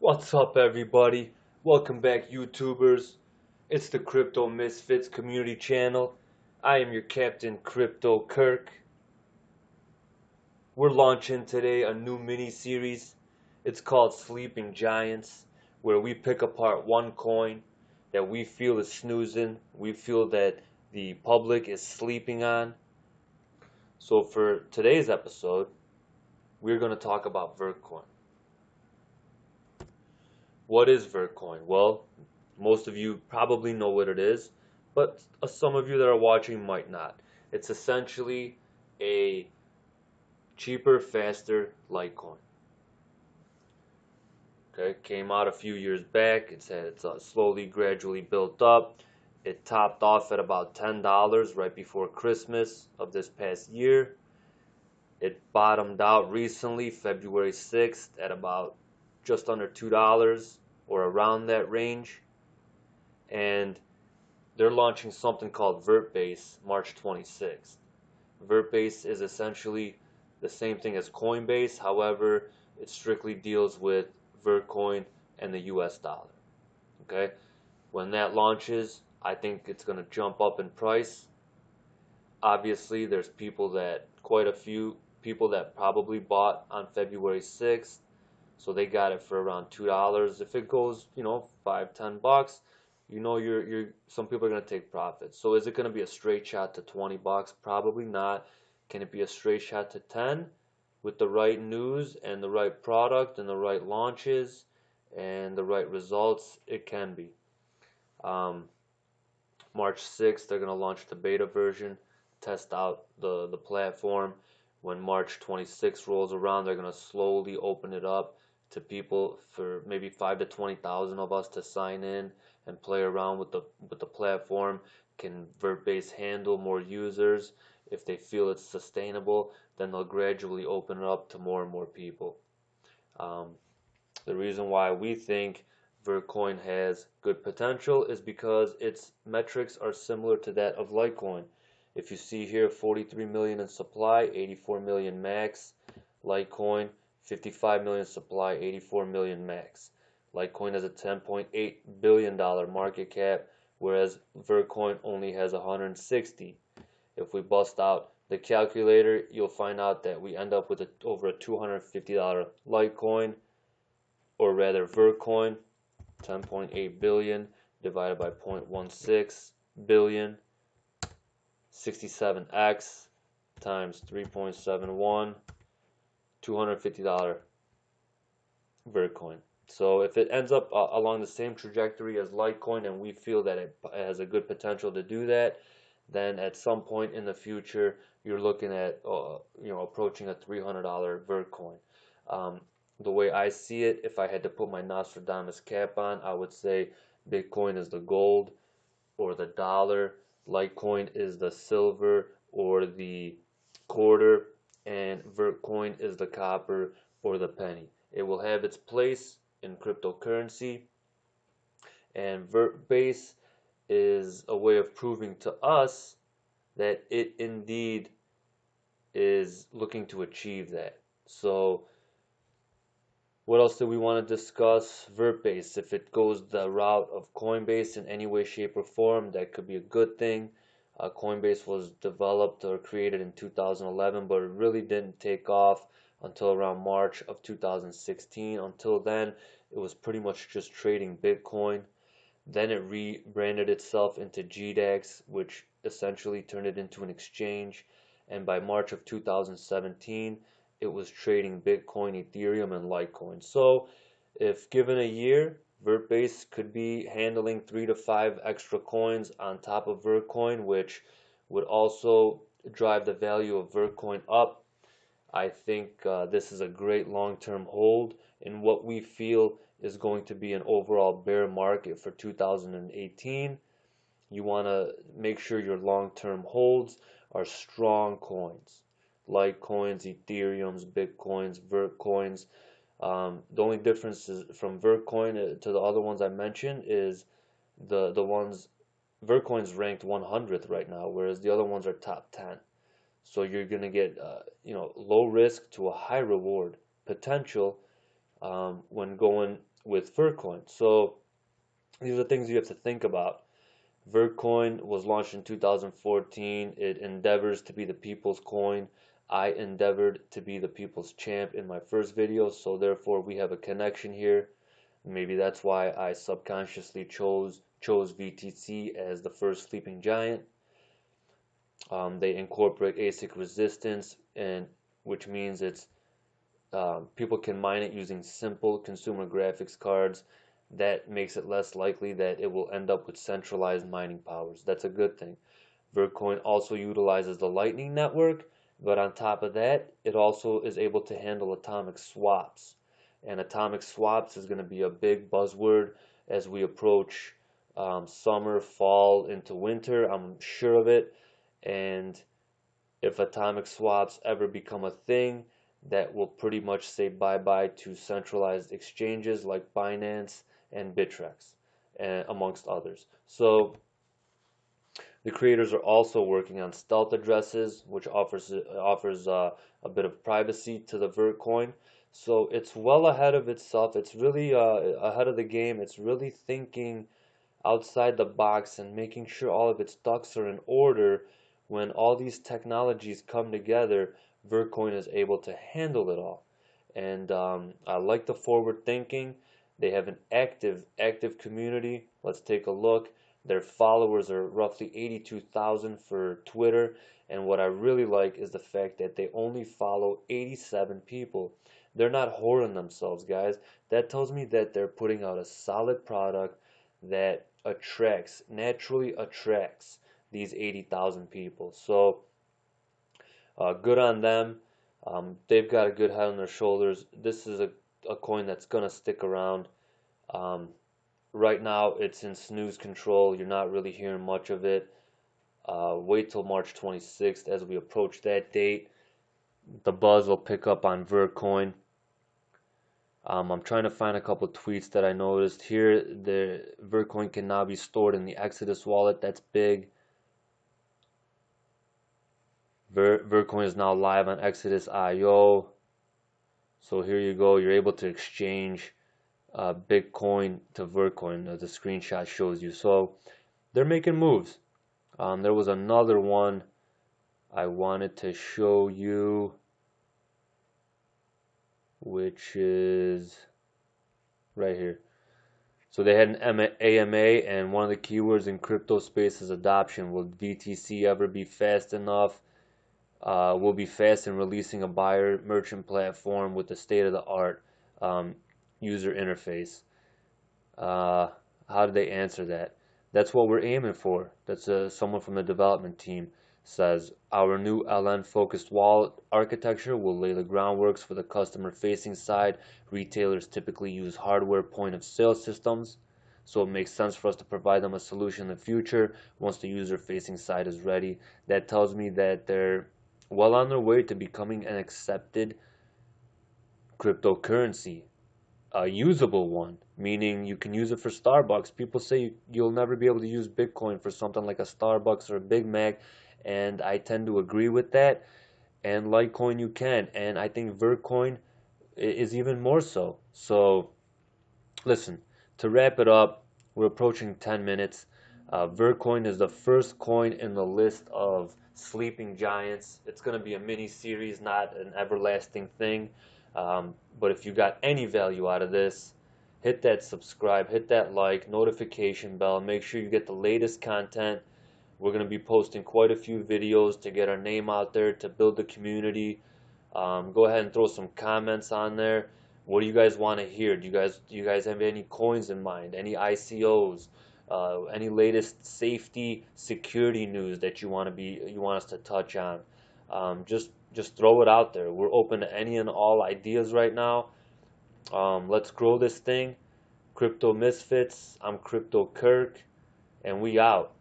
What's up, everybody? Welcome back, YouTubers. It's the Crypto Misfits community channel. I am your Captain Crypto Kirk. We're launching today a new mini series. It's called Sleeping Giants, where we pick apart one coin that we feel is snoozing, we feel that the public is sleeping on. So, for today's episode, we're going to talk about Vertcoin. What is Vertcoin? Well, most of you probably know what it is, but some of you that are watching might not. It's essentially a cheaper, faster Litecoin. Okay, came out a few years back. It's slowly, gradually built up. It topped off at about $10 right before Christmas of this past year. It bottomed out recently, February 6th, at about just under $2 or around that range. And they're launching something called Vertbase March 26th. Vertbase is essentially the same thing as Coinbase, however, it strictly deals with Vertcoin and the US dollar. Okay? When that launches, I think it's going to jump up in price. Obviously, there's quite a few people that probably bought on February 6th, so they got it for around $2. If it goes, $5, $10, some people are going to take profits. So is it going to be a straight shot to $20? Probably not. Can it be a straight shot to 10 with the right news and the right product and the right launches and the right results? It can be. March 6th, they're going to launch the beta version, test out the platform. When March 26th rolls around, they're going to slowly open it up to people, for maybe 5 to 20,000 of us to sign in and play around with the platform. Can Vertbase handle more users? If they feel it's sustainable, then they'll gradually open it up to more and more people. The reason why we think Vertcoin has good potential is because its metrics are similar to that of Litecoin. If you see here, 43 million in supply, 84 million max. Litecoin, 55 million supply, 84 million max. Litecoin has a $10.8 billion market cap, whereas Vertcoin only has 160. If we bust out the calculator, you'll find out that we end up with over a $250 Litecoin, or rather Vertcoin. 10.8 billion divided by 0.16 billion, 67x times 3.71, $250 Vertcoin. So if it ends up along the same trajectory as Litecoin, and we feel that it has a good potential to do that, then at some point in the future you're looking at approaching a $300 Vertcoin. The way I see it, if I had to put my Nostradamus cap on, I would say Bitcoin is the gold or the dollar, Litecoin is the silver or the quarter, and Vertcoin is the copper or the penny. It will have its place in cryptocurrency, and Vertbase is a way of proving to us that it indeed is looking to achieve that. So what else do we want to discuss? Vertbase, if it goes the route of Coinbase in any way, shape, or form, that could be a good thing. Coinbase was developed or created in 2011, but it really didn't take off until around March of 2016. Until then, it was pretty much just trading Bitcoin. Then it rebranded itself into GDAX, which essentially turned it into an exchange. And by March of 2017, it was trading Bitcoin, Ethereum, and Litecoin. So if given a year, Vertbase could be handling 3 to 5 extra coins on top of Vertcoin, which would also drive the value of Vertcoin up. I think this is a great long-term hold in what we feel is going to be an overall bear market for 2018. You want to make sure your long-term holds are strong coins. Litecoins, Ethereums, Bitcoins, Vertcoins. The only difference is from Vertcoin to the other ones I mentioned is the ones Vertcoin's ranked 100th right now, whereas the other ones are top 10. So you're gonna get low risk to a high reward potential when going with Vertcoin. So these are things you have to think about. Vertcoin was launched in 2014. It endeavors to be the people's coin. I endeavored to be the people's champ in my first video, so therefore we have a connection here. Maybe that's why I subconsciously chose VTC as the first sleeping giant. They incorporate ASIC resistance, and which means it's people can mine it using simple consumer graphics cards. That makes it less likely that it will end up with centralized mining powers. That's a good thing. Vertcoin also utilizes the Lightning Network, but on top of that, it also is able to handle atomic swaps. And atomic swaps is going to be a big buzzword as we approach summer, fall, into winter. I'm sure of it. And if atomic swaps ever become a thing, that will pretty much say bye-bye to centralized exchanges like Binance and Bittrex, amongst others. So the creators are also working on stealth addresses, which offers a bit of privacy to the Vertcoin. So it's well ahead of itself. It's really ahead of the game. It's really thinking outside the box and making sure all of its ducks are in order. When all these technologies come together, Vertcoin is able to handle it all. And I like the forward thinking. They have an active community. Let's take a look. Their followers are roughly 82,000 for Twitter. And what I really like is the fact that they only follow 87 people. They're not whoring themselves, guys. That tells me that they're putting out a solid product that naturally attracts these 80,000 people. So good on them. They've got a good head on their shoulders. This is a coin that's going to stick around. Right now, it's in snooze control. You're not really hearing much of it. Wait till March 26th as we approach that date. The buzz will pick up on Vertcoin. I'm trying to find a couple of tweets that I noticed here. The Vertcoin can now be stored in the Exodus wallet. That's big. Vertcoin is now live on Exodus.io. So here you go. You're able to exchange Bitcoin to Vertcoin, as the screenshot shows you. So they're making moves. There was another one I wanted to show you, which is right here. So they had an AMA, and one of the keywords in crypto space is adoption. Will VTC ever be fast enough? Will be fast in releasing a buyer merchant platform with the state-of-the-art user interface. How did they answer that? That's what we're aiming for. That's someone from the development team says, our new LN-focused wallet architecture will lay the groundwork for the customer-facing side. Retailers typically use hardware point-of-sale systems, so it makes sense for us to provide them a solution in the future once the user-facing side is ready. That tells me that they're well on their way to becoming an accepted cryptocurrency. A usable one, meaning you can use it for Starbucks. People say you'll never be able to use Bitcoin for something like a Starbucks or a Big Mac, and I tend to agree with that. And Litecoin you can, and I think Vertcoin is even more so. So listen, to wrap it up, we're approaching 10 minutes. Vertcoin is the first coin in the list of sleeping giants. It's going to be a mini series, not an everlasting thing. But if you got any value out of this, hit that subscribe, hit that like, notification bell, make sure you get the latest content. We're going to be posting quite a few videos to get our name out there, to build the community. Go ahead and throw some comments on there. What do you guys want to hear? Do you guys have any coins in mind? Any ICOs? Any latest safety security news that you want us to touch on? Just throw it out there. We're open to any and all ideas right now. Let's grow this thing. Crypto Misfits. I'm Crypto Kirk, and we out.